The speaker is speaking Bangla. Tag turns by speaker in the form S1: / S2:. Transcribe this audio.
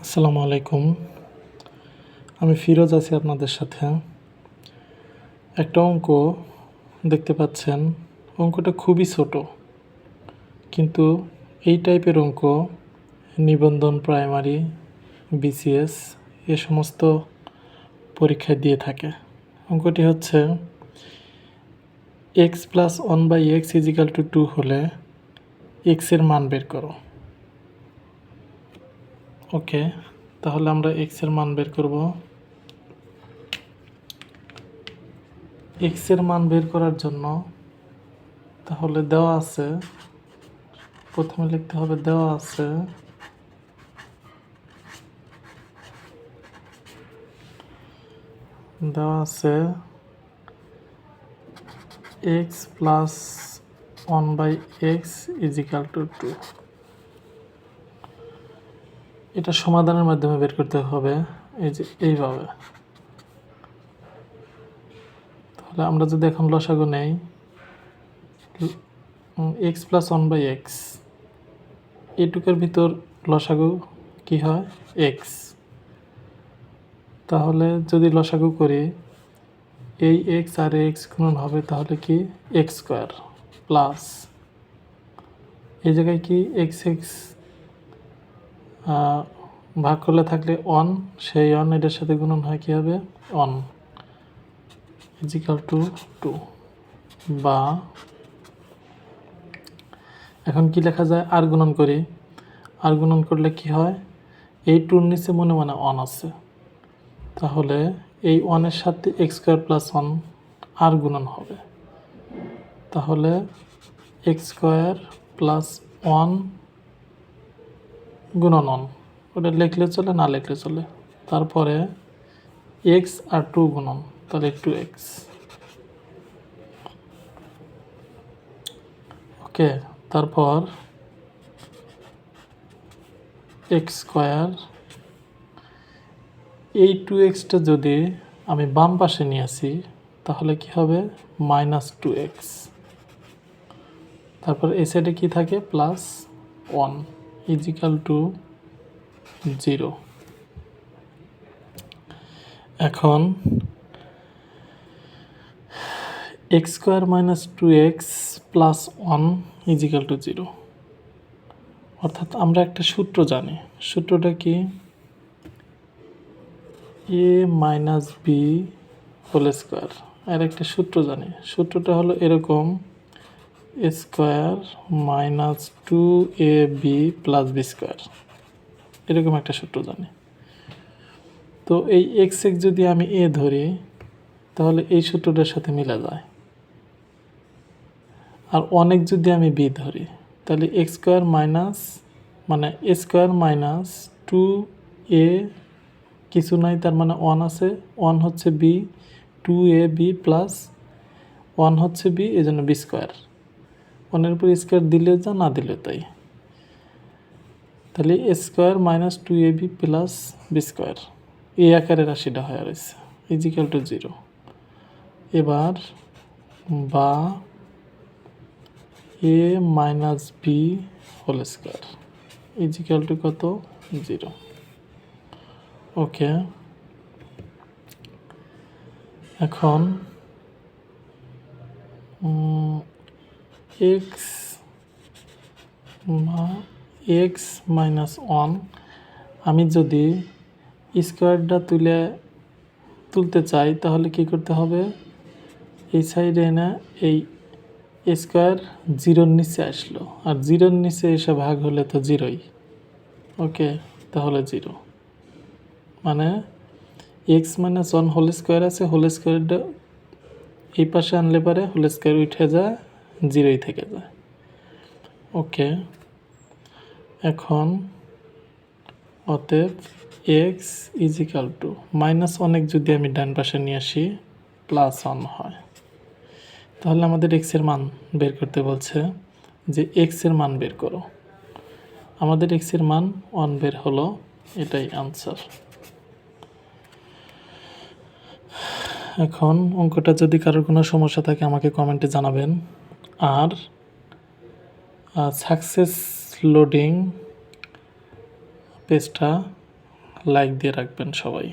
S1: আসসালামু আলাইকুম। আমি ফিরোজ আছি আপনাদের সাথে। একটা অঙ্ক দেখতে পাচ্ছেন, অঙ্কটা খুবই ছোট, কিন্তু এই টাইপের অঙ্ক নিবন্ধন, প্রাইমারি, বিসিএস এ সমস্ত পরীক্ষায় দিয়ে থাকে। অঙ্কটি হচ্ছে x plus 1/x is equal two 2 হলে x এর মান বের করো। ওকে, তাহলে আমরা x এর মান বের করব। x এর মান বের করার জন্য তাহলে দেওয়া আছে, প্রথমে লিখতে হবে দেওয়া আছে x plus 1/x is equal two 2। এটা সমাধানের মাধ্যমে বের করতে হবে, এই যে এইভাবে। তাহলে আমরা যদি এখন লসাগু নেই, x প্লাস 1/x, এটুকের ভিতর লসাগু কি হয়? x। তাহলে যদি লসাগু করি, এই x আর x গুণন হবে, তাহলে কি x স্কোয়ার প্লাস এই জায়গায় কি x ভাগ করলে থাকলে 1, সেই 1 এটার সাথে গুণন হয় কি হবে 1 ইজিক্যাল টু 2। বা এখন কি লেখা যায়, আর গুণন করি। আর গুণন করলে কি হয়, এই 2-র নিচে মনে 1 আছে, তাহলে এই 1-এর সাথে x স্কোয়ার প্লাস 1 আর গুণন হবে, তাহলে x স্কোয়ার প্লাস 1 গুণন 1, ওটা লিখলে চলে, না লিখলে চলে। তারপরে x আর 2 গুণন, তাহলে 2x। ওকে, তারপর x স্কোয়ার, এই 2xটা যদি আমি বাম পাশে নিয়ে আসি, তাহলে কি হবে -2x। তারপর এই সাইডে কি থাকে, প্লাস 1 ইজিক্যাল টু 0। এখন x square minus 2x plus 1 is equal to 0। অর্থাৎ আমরা একটা সূত্র জানি, সূত্রটা কি, a minus B whole square. আর একটা সূত্র জানি, সূত্রটা হলো এরকম, a square minus 2ab plus b square, এরকম একটা সূত্র জানি। তো এই x যদি আমি a ধরি, তাহলে এই সূত্রটার সাথে মিলে যায়। আর অনেক যদি আমি b ধরি, তাহলে x square minus a square minus 2a কিছু নাই, তার মানে 1 আছে, 1 হচ্ছে b, 2ab প্লাস 1 হচ্ছে b, এই জন্য b স্কোয়ার। 1-এর উপর স্কোয়ার দিলে যা, না দিলে তাই। তাহলে a square minus 2ab plus b square, এই আকারে রাশিটা হয়ে রয়েছে ইজিক্যাল টু 0। এবার বা a minus B whole square is equal to কত, 0। ওকে, এখন x মাইনাস 1, আমি যদি স্কোয়ারটা তুলতে চাই, তাহলে কি করতে হবে, এই সাইডে এনে এই স্কোয়ার 0-র নিচে আসলো, আর 0-র নিচে এসে ভাগ হলে তো 0ই। ওকে, তাহলে 0 মানে x মাইনাস 1 হোল স্কোয়ার আছে, হোল স্কোয়ারটা এই পাশে আনলে পারে হোল স্কোয়ার উঠে যায়, 0ই থেকে যায়। ওকে, এখন অতএব x ইজিক্যাল টু মাইনাস অনেক যদি আমি ডান পাশে নিয়ে আসি, প্লাস 1 হয়। তাহলে আমাদের x এর মান বের করতে বলছে, যে x এর মান বের করো। আমাদের x এর মান 1 বের হলো, এটাই আনসার। এখন অঙ্কটা যদি কারোর কোনো সমস্যা থাকে আমাকে কমেন্টে জানাবেন। আর সাকসেস লোডিং পেজটা লাইক দিয়ে রাখবেন সবাই।